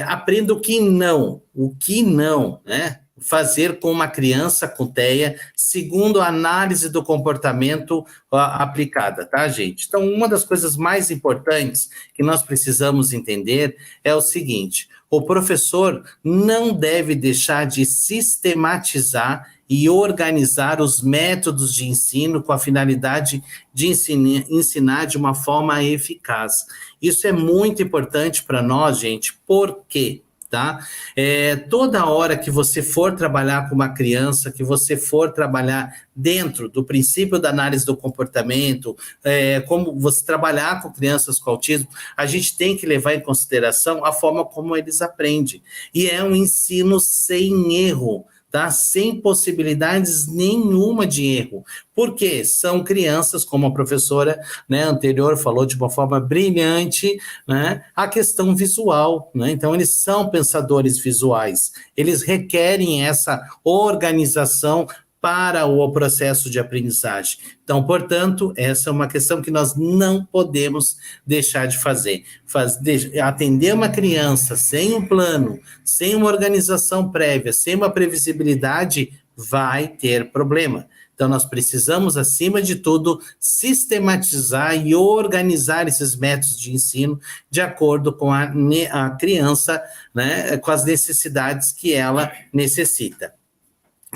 aprenda o que não, né? Fazer com uma criança com TEA, segundo a análise do comportamento aplicada, tá, gente? Então, uma das coisas mais importantes que nós precisamos entender é o seguinte: o professor não deve deixar de sistematizar e organizar os métodos de ensino com a finalidade de ensinar de uma forma eficaz. Isso é muito importante para nós, gente, por quê? Tá? Toda hora que você for trabalhar com uma criança, que você for trabalhar dentro do princípio da análise do comportamento, como você trabalhar com crianças com autismo, a gente tem que levar em consideração a forma como eles aprendem. E é um ensino sem erro, tá? Sem possibilidades nenhuma de erro. Porque são crianças, como a professora, né, anterior falou de uma forma brilhante, né, a questão visual, né? Então, eles são pensadores visuais. Eles requerem essa organização para o processo de aprendizagem. Então, portanto, essa é uma questão que nós não podemos deixar de fazer. Atender uma criança sem um plano, sem uma organização prévia, sem uma previsibilidade, vai ter problema. Então, nós precisamos, acima de tudo, sistematizar e organizar esses métodos de ensino de acordo com a criança, né, com as necessidades que ela necessita.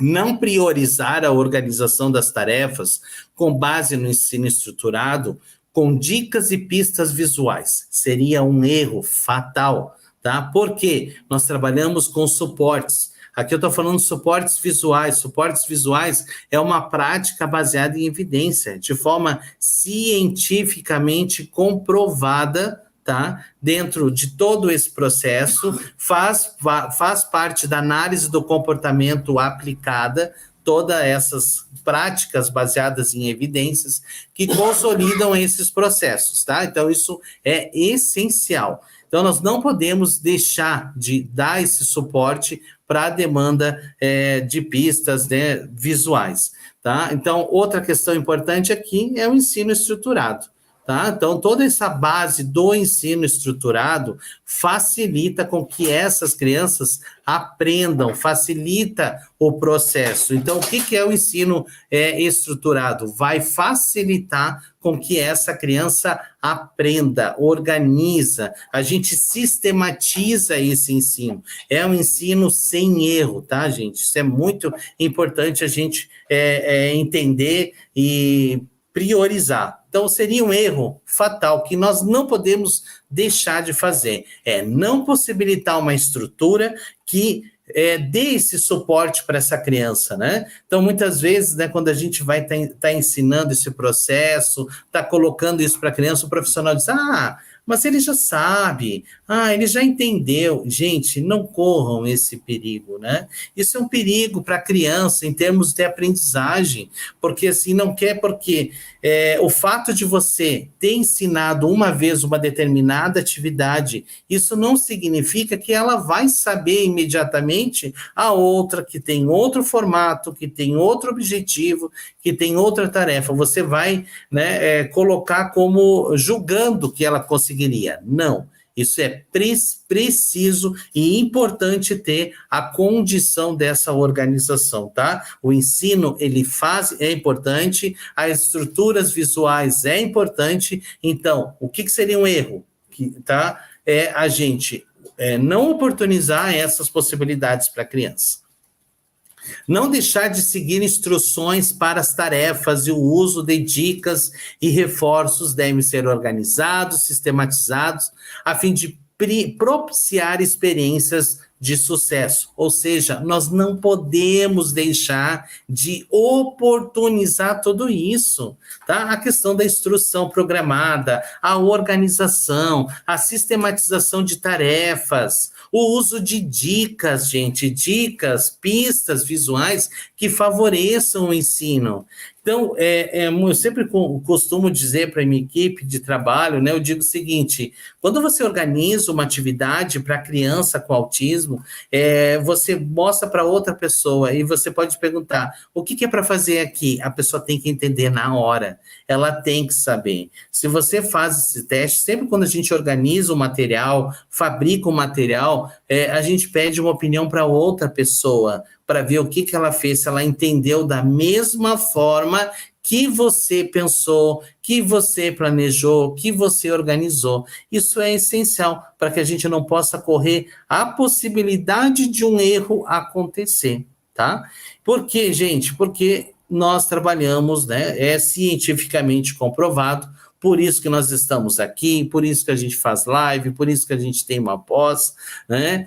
Não priorizar a organização das tarefas com base no ensino estruturado, com dicas e pistas visuais. Seria um erro fatal, tá? Porque nós trabalhamos com suportes. Aqui eu estou falando de suportes visuais. Suportes visuais é uma prática baseada em evidência, de forma cientificamente comprovada, tá? Dentro de todo esse processo, faz parte da análise do comportamento aplicada, todas essas práticas baseadas em evidências que consolidam esses processos, tá? Então, isso é essencial. Então, nós não podemos deixar de dar esse suporte para a demanda de pistas, né, visuais, tá? Então, outra questão importante aqui é o ensino estruturado. Tá? Então, toda essa base do ensino estruturado facilita com que essas crianças aprendam, facilita o processo. Então, o que é o ensino estruturado? Vai facilitar com que essa criança aprenda, organiza, a gente sistematiza esse ensino. É um ensino sem erro, tá, gente? Isso é muito importante a gente entender e priorizar. Então, seria um erro fatal que nós não podemos deixar de fazer. Não possibilitar uma estrutura que dê esse suporte para essa criança, né? Então, muitas vezes, né, quando a gente vai tá ensinando esse processo, tá colocando isso para a criança, o profissional diz, mas ele já sabe, ele já entendeu. Gente, não corram esse perigo, né? Isso é um perigo para a criança em termos de aprendizagem, porque assim, não quer porque o fato de você ter ensinado uma vez uma determinada atividade, isso não significa que ela vai saber imediatamente a outra, que tem outro formato, que tem outro objetivo, que tem outra tarefa. Você vai, né, colocar como julgando que ela conseguiria. Não. Isso é preciso e importante ter a condição dessa organização, tá? O ensino, é importante, as estruturas visuais é importante. Então, o que seria um erro? Tá? É a gente não oportunizar essas possibilidades para a criança. Não deixar de seguir instruções para as tarefas e o uso de dicas e reforços devem ser organizados, sistematizados, a fim de propiciar experiências de sucesso. Ou seja, nós não podemos deixar de oportunizar tudo isso, tá? A questão da instrução programada, a organização, a sistematização de tarefas, o uso de dicas, gente, pistas visuais que favoreçam o ensino. Então, eu sempre costumo dizer para a minha equipe de trabalho, né, eu digo o seguinte, quando você organiza uma atividade para criança com autismo, você mostra para outra pessoa e você pode perguntar, o que é para fazer aqui? A pessoa tem que entender na hora, ela tem que saber. Se você faz esse teste, sempre quando a gente organiza o material, fabrica o material, a gente pede uma opinião para outra pessoa, para ver o que ela fez, se ela entendeu da mesma forma que você pensou, que você planejou, que você organizou. Isso é essencial para que a gente não possa correr a possibilidade de um erro acontecer, tá? Por quê, gente? Porque nós trabalhamos, né? É cientificamente comprovado, por isso que nós estamos aqui, por isso que a gente faz live, por isso que a gente tem uma pós, né,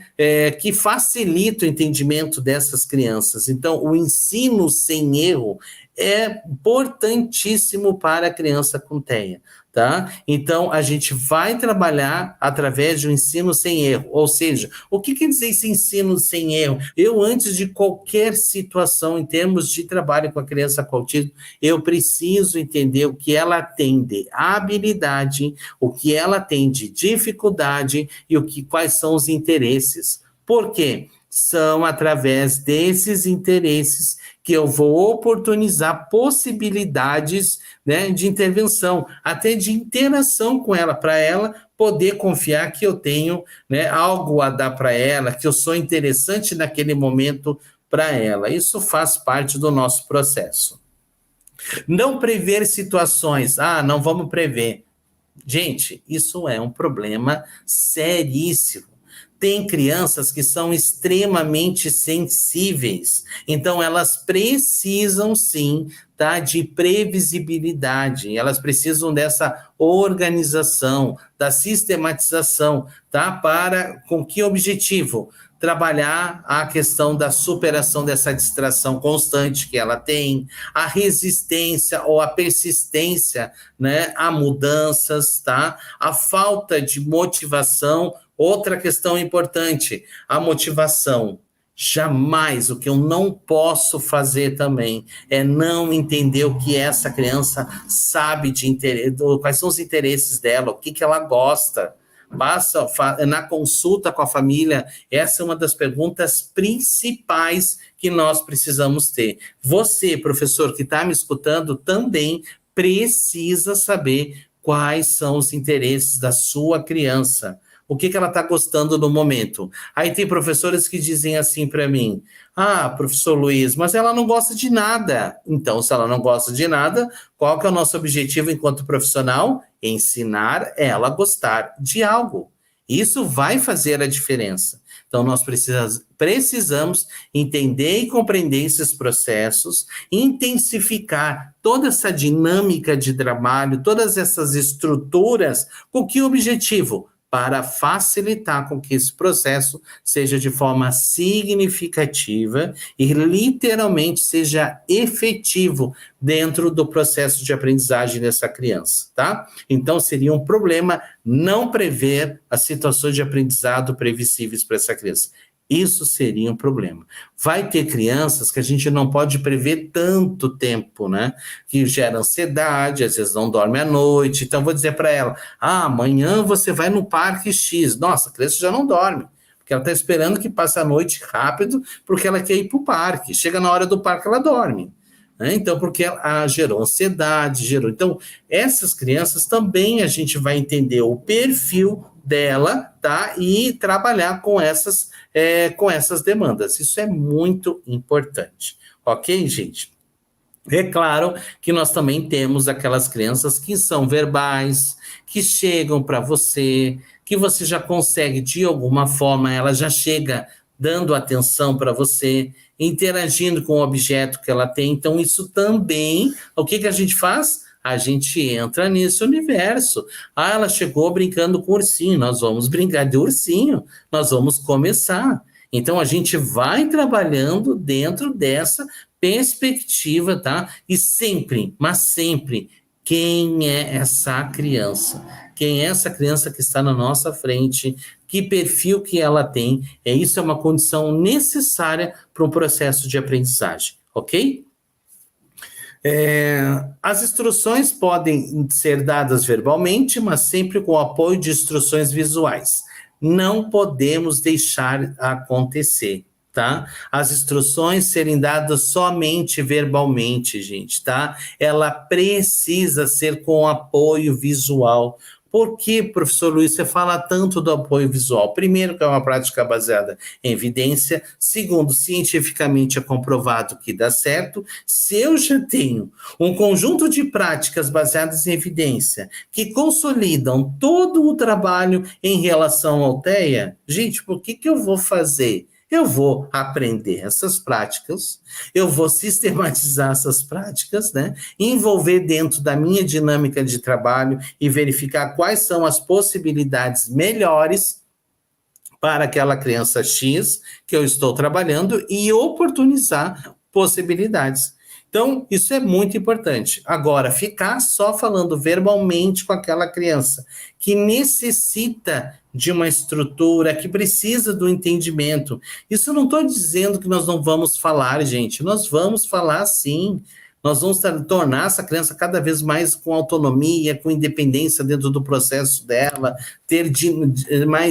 que facilita o entendimento dessas crianças. Então, o ensino sem erro é importantíssimo para a criança com TEA, tá? Então, a gente vai trabalhar através de um ensino sem erro, ou seja, o que quer dizer esse ensino sem erro? Eu, antes de qualquer situação em termos de trabalho com a criança com autismo, eu preciso entender o que ela tem de habilidade, o que ela tem de dificuldade e quais são os interesses. Por quê? São através desses interesses que eu vou oportunizar possibilidades, né, de intervenção, até de interação com ela, para ela poder confiar que eu tenho, né, algo a dar para ela, que eu sou interessante naquele momento para ela. Isso faz parte do nosso processo. Não prever situações. Não vamos prever. Gente, isso é um problema seríssimo. Tem crianças que são extremamente sensíveis, então elas precisam sim, tá, de previsibilidade, elas precisam dessa organização, da sistematização, tá, com que objetivo? Trabalhar a questão da superação dessa distração constante que ela tem, a resistência ou a persistência, né, a mudanças, tá? A falta de motivação. Outra questão importante, a motivação. Jamais, o que eu não posso fazer também é não entender o que essa criança sabe de interesse, quais são os interesses dela, o que ela gosta. Na consulta com a família, essa é uma das perguntas principais que nós precisamos ter. Você, professor, que está me escutando, também precisa saber quais são os interesses da sua criança. O que ela está gostando no momento. Aí tem professores que dizem assim para mim, professor Luiz, mas ela não gosta de nada. Então, se ela não gosta de nada, qual que é o nosso objetivo enquanto profissional? Ensinar ela a gostar de algo. Isso vai fazer a diferença. Então, nós precisamos entender e compreender esses processos, intensificar toda essa dinâmica de trabalho, todas essas estruturas, com que objetivo? Para facilitar com que esse processo seja de forma significativa e literalmente seja efetivo dentro do processo de aprendizagem dessa criança, tá? Então, seria um problema não prever as situações de aprendizado previsíveis para essa criança. Isso seria um problema. Vai ter crianças que a gente não pode prever tanto tempo, né? Que gera ansiedade, às vezes não dorme à noite. Então, vou dizer para ela, amanhã você vai no parque X. Nossa, a criança já não dorme, porque ela está esperando que passe a noite rápido, porque ela quer ir para o parque. Chega na hora do parque, ela dorme. Então, porque ela gerou ansiedade, Então, essas crianças também a gente vai entender o perfil dela, tá? E trabalhar com essas demandas. Isso é muito importante. Ok, gente? É claro que nós também temos aquelas crianças que são verbais, que chegam para você, que você já consegue, de alguma forma, ela já chega dando atenção para você, interagindo com o objeto que ela tem. Então, isso também, o que a gente faz? A gente entra nesse universo. Ela chegou brincando com o ursinho, nós vamos brincar de ursinho, nós vamos começar. Então, a gente vai trabalhando dentro dessa perspectiva, tá? E sempre, mas sempre, quem é essa criança? Quem é essa criança que está na nossa frente? Que perfil que ela tem? Isso é uma condição necessária para um processo de aprendizagem, ok? As instruções podem ser dadas verbalmente, mas sempre com o apoio de instruções visuais. Não podemos deixar acontecer, tá? As instruções serem dadas somente verbalmente, gente, tá? Ela precisa ser com apoio visual. Por que, professor Luiz, você fala tanto do apoio visual? Primeiro, que é uma prática baseada em evidência. Segundo, cientificamente é comprovado que dá certo. Se eu já tenho um conjunto de práticas baseadas em evidência que consolidam todo o trabalho em relação ao TEA, gente, por que eu vou fazer? Eu vou aprender essas práticas, eu vou sistematizar essas práticas, né? Envolver dentro da minha dinâmica de trabalho e verificar quais são as possibilidades melhores para aquela criança X que eu estou trabalhando e oportunizar possibilidades. Então, isso é muito importante. Agora, ficar só falando verbalmente com aquela criança que necessita de uma estrutura, que precisa do entendimento. Isso eu não estou dizendo que nós não vamos falar, gente. Nós vamos falar sim. Nós vamos tornar essa criança cada vez mais com autonomia, com independência dentro do processo dela,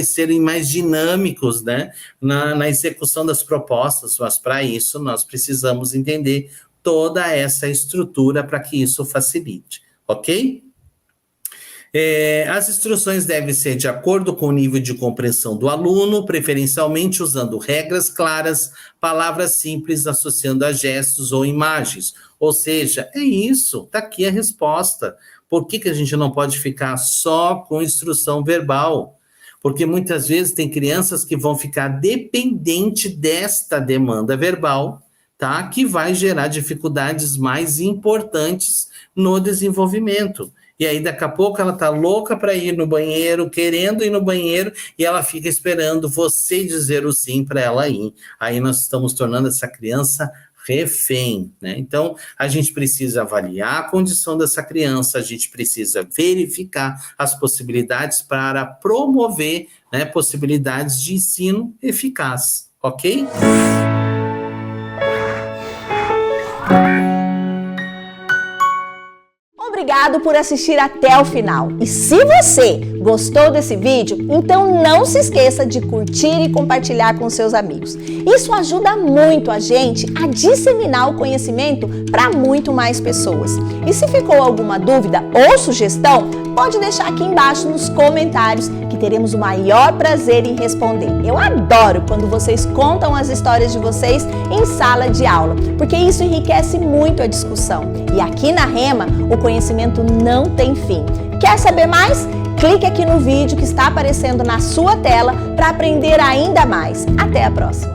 serem mais dinâmicos, né, na execução das propostas, mas para isso nós precisamos entender toda essa estrutura para que isso facilite, ok? As instruções devem ser de acordo com o nível de compreensão do aluno, preferencialmente usando regras claras, palavras simples associando a gestos ou imagens. Ou seja, é isso, está aqui a resposta. Por que a gente não pode ficar só com instrução verbal? Porque muitas vezes tem crianças que vão ficar dependente desta demanda verbal, tá? Que vai gerar dificuldades mais importantes no desenvolvimento. E aí, daqui a pouco, ela tá louca para ir no banheiro, querendo ir no banheiro, e ela fica esperando você dizer o sim para ela ir. Aí nós estamos tornando essa criança refém, né? Então, a gente precisa avaliar a condição dessa criança, a gente precisa verificar as possibilidades para promover, né, possibilidades de ensino eficaz, ok? Obrigado por assistir até o final. E se você gostou desse vídeo, então não se esqueça de curtir e compartilhar com seus amigos. Isso ajuda muito a gente a disseminar o conhecimento para muito mais pessoas. E se ficou alguma dúvida ou sugestão, pode deixar aqui embaixo nos comentários que teremos o maior prazer em responder. Eu adoro quando vocês contam as histórias de vocês em sala de aula, porque isso enriquece muito a discussão. E aqui na Rema, o conhecimento não tem fim. Quer saber mais? Clique aqui no vídeo que está aparecendo na sua tela para aprender ainda mais. Até a próxima!